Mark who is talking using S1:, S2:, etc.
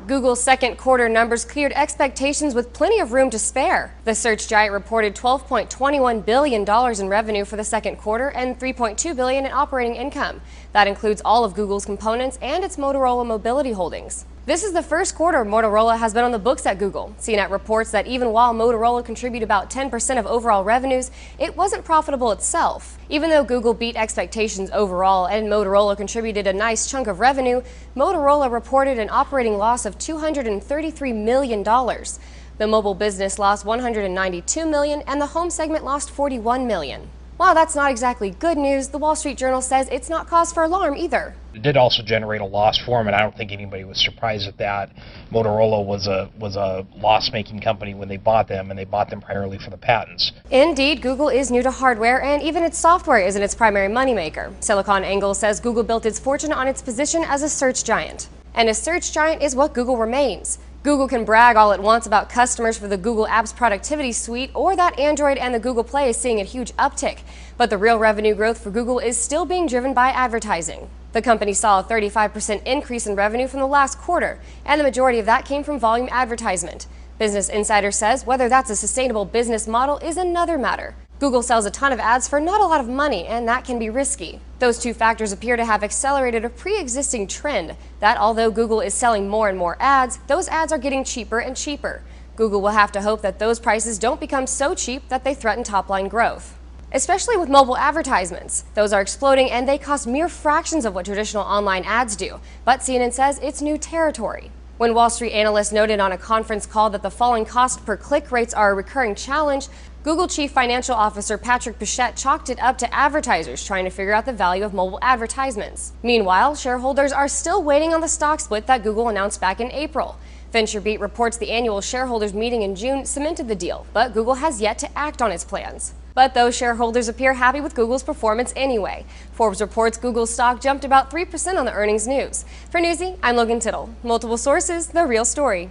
S1: Google's second quarter numbers cleared expectations with plenty of room to spare. The search giant reported $12.21 billion in revenue for the second quarter and $3.2 billion in operating income. That includes all of Google's components and its Motorola Mobility holdings. This is the first quarter Motorola has been on the books at Google. CNET reports that even while Motorola contributed about 10% of overall revenues, it wasn't profitable itself. Even though Google beat expectations overall and Motorola contributed a nice chunk of revenue, Motorola reported an operating loss of $233 million. The mobile business lost $192 million and the home segment lost $41 million. While that's not exactly good news, the Wall Street Journal says it's not cause for alarm either.
S2: It did also generate a loss for them, and I don't think anybody was surprised at that. Motorola was a loss-making company when they bought them, and they bought them primarily for the patents.
S1: Indeed, Google is new to hardware, and even its software isn't its primary moneymaker. SiliconANGLE says Google built its fortune on its position as a search giant. And a search giant is what Google remains. Google can brag all it wants about customers for the Google Apps Productivity Suite or that Android and the Google Play is seeing a huge uptick. But the real revenue growth for Google is still being driven by advertising. The company saw a 35% increase in revenue from the last quarter, and the majority of that came from volume advertisement. Business Insider says whether that's a sustainable business model is another matter. Google sells a ton of ads for not a lot of money, and that can be risky. Those two factors appear to have accelerated a pre-existing trend that although Google is selling more and more ads, those ads are getting cheaper and cheaper. Google will have to hope that those prices don't become so cheap that they threaten top-line growth. Especially with mobile advertisements. Those are exploding and they cost mere fractions of what traditional online ads do. But CNN says it's new territory. When Wall Street analysts noted on a conference call that the falling cost per click rates are a recurring challenge, Google Chief Financial Officer Patrick Pichette chalked it up to advertisers trying to figure out the value of mobile advertisements. Meanwhile, shareholders are still waiting on the stock split that Google announced back in April. VentureBeat reports the annual shareholders meeting in June cemented the deal, but Google has yet to act on its plans. But those shareholders appear happy with Google's performance anyway. Forbes reports Google's stock jumped about 3% on the earnings news. For Newsy, I'm Logan Tittle. Multiple sources, the real story.